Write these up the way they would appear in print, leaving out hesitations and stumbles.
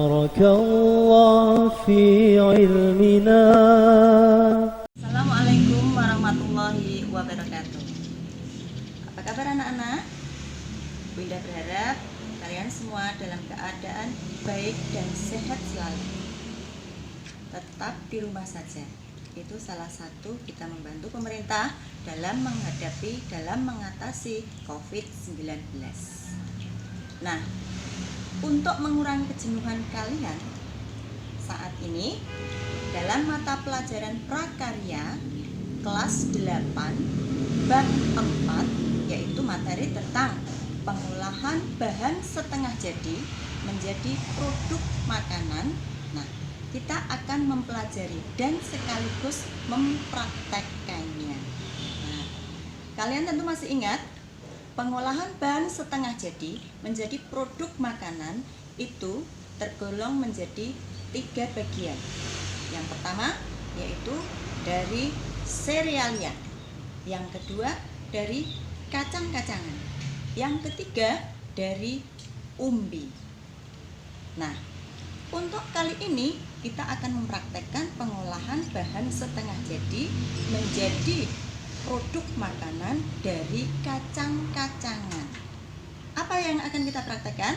Barakallahu fi ilmina. Assalamualaikum warahmatullahi wabarakatuh. Apa kabar anak-anak? Bu Indah berharap kalian semua dalam keadaan baik dan sehat selalu. Tetap di rumah saja. Itu salah satu kita membantu pemerintah dalam mengatasi COVID-19. Nah, untuk mengurangi kejenuhan kalian saat ini dalam mata pelajaran prakarya kelas 8 bab 4, yaitu materi tentang pengolahan bahan setengah jadi menjadi produk makanan. Nah, kita akan mempelajari dan sekaligus mempraktekkannya. Nah, kalian tentu masih ingat pengolahan bahan setengah jadi menjadi produk makanan itu tergolong menjadi 3 bagian. Yang pertama yaitu dari serealia, yang kedua dari kacang-kacangan, yang ketiga dari umbi. Nah, untuk kali ini kita akan mempraktekkan pengolahan bahan setengah jadi menjadi produk makanan dari kacang-kacangan. Apa yang akan kita praktekkan?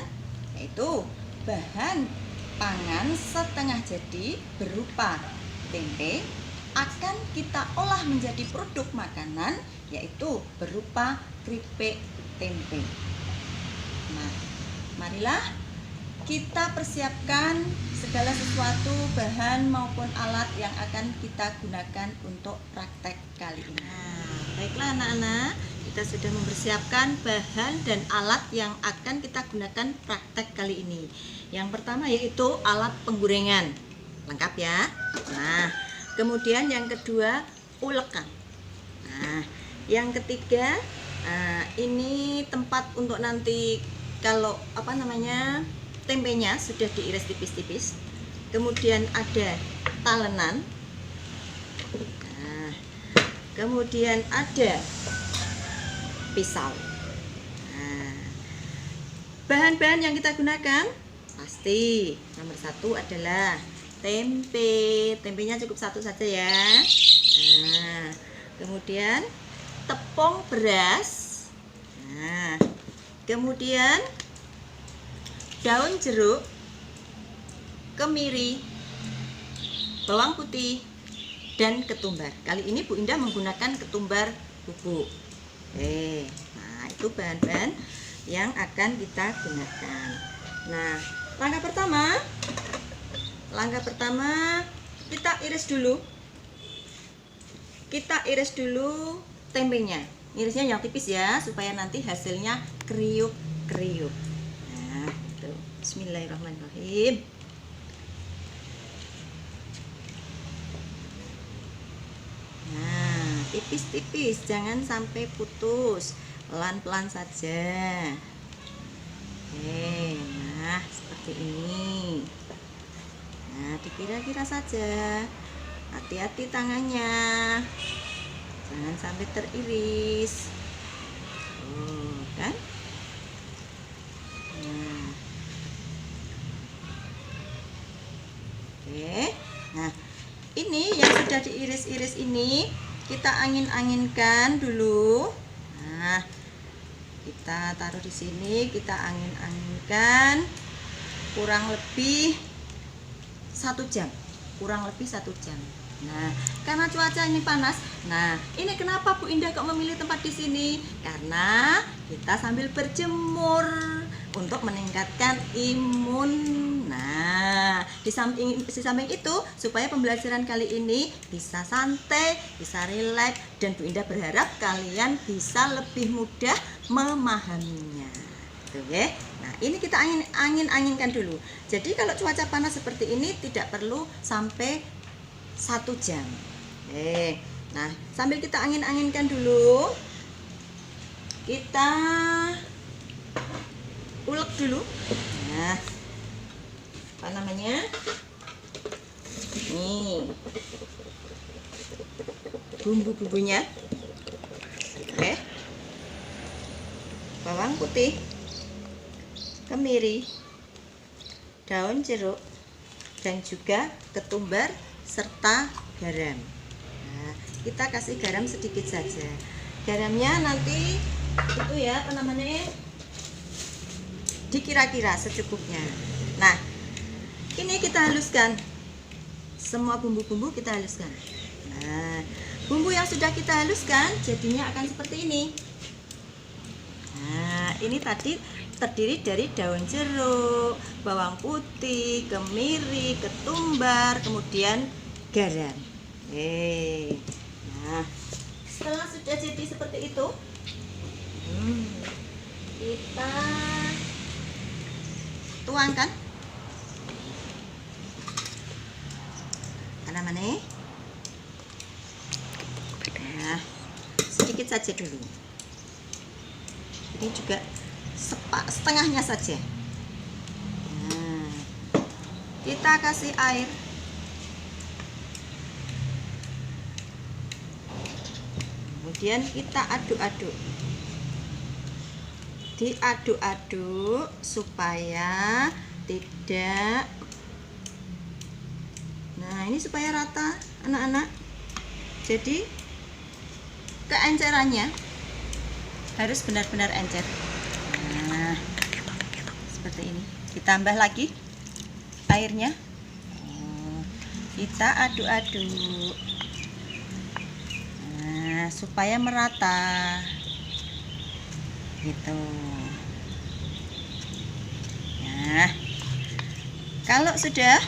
Yaitu bahan pangan setengah jadi berupa tempe akan kita olah menjadi produk makanan, yaitu berupa keripik tempe. Nah, marilah kita persiapkan segala sesuatu bahan maupun alat yang akan kita gunakan untuk praktek kali ini. Baiklah anak-anak, kita sudah mempersiapkan bahan dan alat yang akan kita gunakan praktek kali ini. Yang pertama yaitu alat penggorengan, lengkap ya. Nah, kemudian yang kedua ulekan. Nah, yang ketiga ini tempat untuk nanti kalau tempenya sudah diiris tipis-tipis. Kemudian ada talenan. Nah, kemudian ada pisau. Nah, bahan-bahan yang kita gunakan pasti nomor 1 adalah tempe. Tempenya cukup 1 saja ya. Nah, kemudian tepung beras. Nah, kemudian daun jeruk, kemiri, bawang putih, dan ketumbar. Kali ini Bu Indah menggunakan ketumbar bubuk. Nah, itu bahan-bahan yang akan kita gunakan. Nah, langkah pertama kita iris dulu. Kita iris dulu tempenya. Irisnya yang tipis ya, supaya nanti hasilnya kriuk-kriuk. Nah, itu. Bismillahirrahmanirrahim. Nah, tipis-tipis, jangan sampai putus, pelan-pelan saja. Nah, seperti ini. Nah, dikira-kira saja. Hati-hati tangannya, jangan sampai teriris. Kan? Nah, nah ini yang sudah diiris-iris ini kita angin-anginkan dulu. Nah, kita taruh di sini, kita angin-anginkan kurang lebih 1 jam. Nah, karena cuaca ini panas. Nah, ini kenapa Bu Indah kok memilih tempat di sini? Karena kita sambil berjemur untuk meningkatkan imun. Nah, di samping itu supaya pembelajaran kali ini bisa santai, bisa rileks, dan Bu Indah berharap kalian bisa lebih mudah memahaminya. Tuh ya. Nah, ini kita angin-anginkan dulu. Jadi kalau cuaca panas seperti ini tidak perlu sampai 1 jam. Nah, sambil kita angin-anginkan dulu, kita ulek dulu. Nah, nih bumbu-bumbunya. Bawang putih, kemiri, daun jeruk dan juga ketumbar serta garam. Nah, kita kasih garam sedikit saja. Garamnya nanti itu ya apa namanya, dikira-kira secukupnya. Nah, ini kita haluskan. Semua bumbu-bumbu kita haluskan. Nah, bumbu yang sudah kita haluskan jadinya akan seperti ini. Nah, ini tadi terdiri dari daun jeruk, bawang putih, kemiri, ketumbar, kemudian garam. Nah, setelah sudah jadi seperti itu, kita tuangkan mana. Nah, sedikit saja dulu. Ini juga setengahnya saja. Nah, kita kasih air. Kemudian kita aduk-aduk. Diaduk-aduk supaya tidak. Nah, ini supaya rata, anak-anak. Jadi keencerannya harus benar-benar encer. Nah, seperti ini. Ditambah lagi airnya. Kita aduk-aduk. Nah, supaya merata. Gitu. Nah, kalau sudah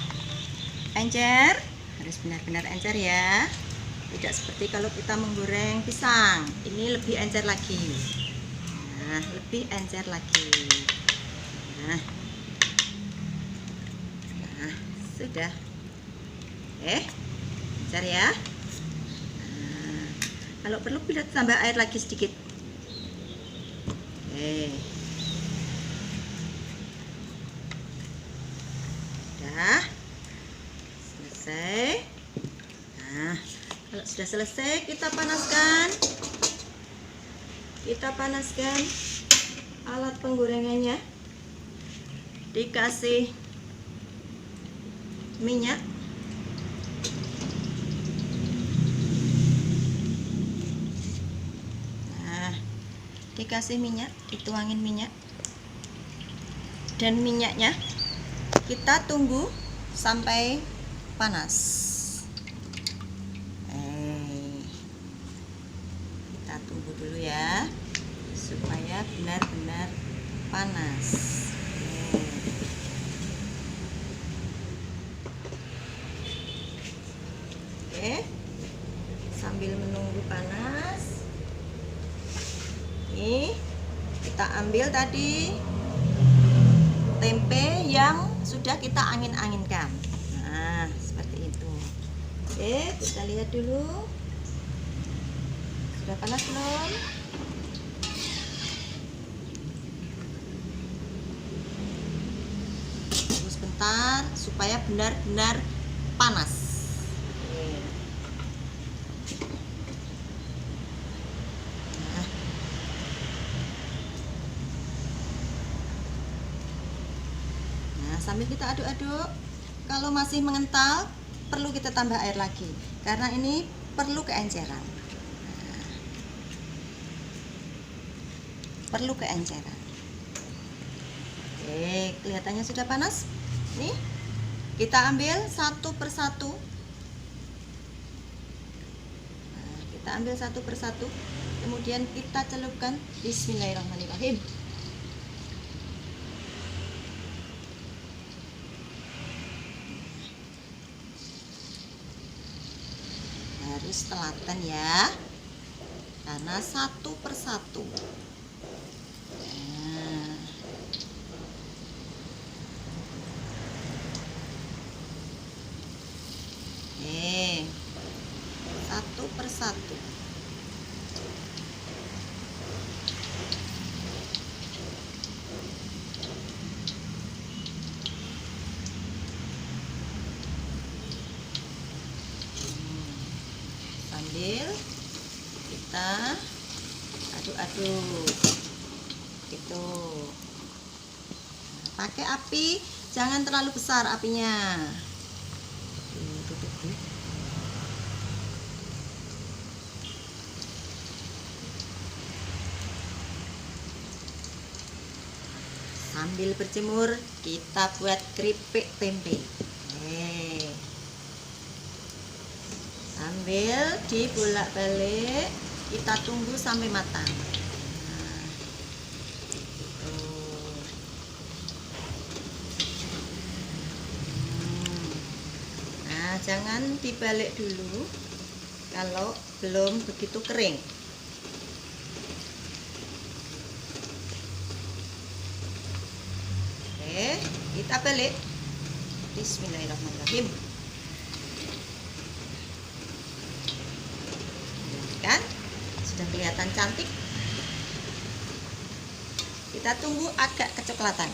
encer, harus benar-benar encer ya. Tidak seperti kalau kita menggoreng pisang. Ini lebih encer lagi. Nah, lebih encer lagi. Nah, sudah. Encer ya. Nah, kalau perlu bisa tambah air lagi sedikit. Udah selesai. Nah, kalau sudah selesai kita panaskan alat penggorengannya. Dikasih minyak. Nah, dikasih minyak, dituangin minyak. Dan minyaknya kita tunggu sampai panas. Kita tunggu dulu ya, supaya benar-benar panas. Sambil menunggu panas, ini kita ambil tadi tempe yang sudah kita angin-anginkan. Nah, seperti itu. Kita lihat dulu. Sudah panas belum? Tunggu sebentar supaya benar-benar panas. Sambil kita aduk-aduk, kalau masih mengental perlu kita tambah air lagi karena ini perlu keenceran. Nah, perlu keenceran. Kelihatannya sudah panas. Nih, kita ambil satu persatu. Nah, kita ambil satu persatu, kemudian kita celupkan. Bismillahirrahmanirrahim. Harus telaten ya, karena satu persatu. Nah, satu persatu. Sambil kita aduk-aduk gitu. Pakai api jangan terlalu besar apinya. Tutup dulu. Sambil berjemur, kita buat keripik tempe. Sambil dibolak-balik, kita tunggu sampai matang. Nah, jangan dibalik dulu kalau belum begitu kering. Oke, kita balik. Bismillahirrahmanirrahim. Kan sudah kelihatan cantik. Kita tunggu agak kecoklatan.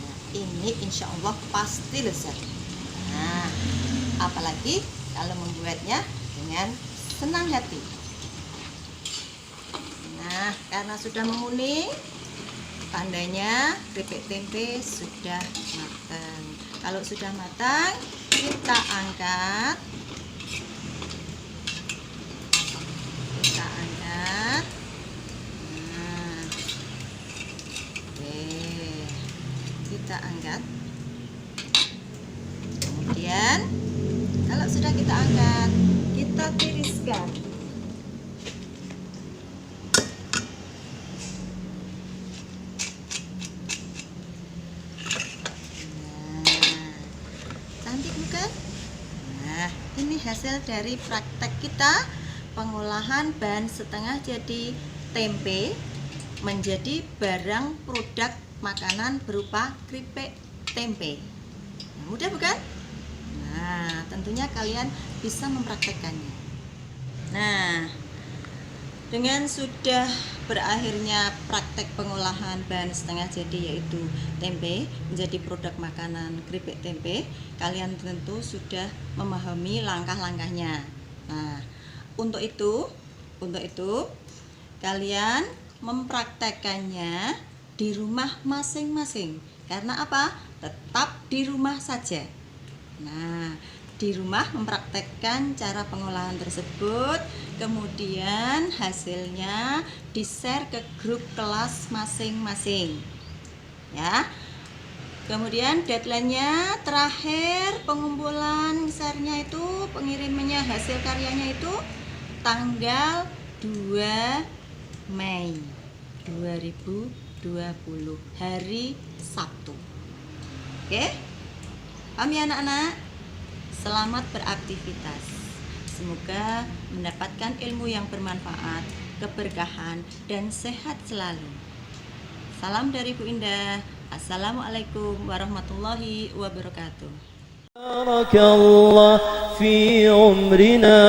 Nah, ini insya Allah pasti lezat. Nah, apalagi kalau membuatnya dengan senang hati. Nah, karena sudah menguning, tandanya keripik tempe sudah matang. Kalau sudah matang, kita angkat. Nah, oke, kita angkat. Kemudian, kalau sudah kita angkat, kita tiriskan. Cantik bukan? Nah, ini hasil dari praktek kita pengolahan bahan setengah jadi tempe menjadi barang produk makanan berupa keripik tempe. Nah, mudah bukan? Nah, tentunya kalian bisa mempraktekkannya. Nah, dengan sudah berakhirnya praktek pengolahan bahan setengah jadi yaitu tempe menjadi produk makanan keripik tempe, kalian tentu sudah memahami langkah-langkahnya. Nah, untuk itu kalian mempraktekkannya di rumah masing-masing. Karena apa? Tetap di rumah saja. Nah, di rumah mempraktekkan cara pengolahan tersebut, kemudian hasilnya di-share ke grup kelas masing-masing. Ya. Kemudian deadline-nya terakhir pengumpulan share-nya itu, pengirimannya hasil karyanya itu tanggal 2 Mei 2020, hari Sabtu. Oke? Paham ya anak-anak? Selamat beraktivitas. Semoga mendapatkan ilmu yang bermanfaat, keberkahan, dan sehat selalu. Salam dari Bu Indah. Assalamualaikum warahmatullahi wabarakatuh. Barakallah fi umrina.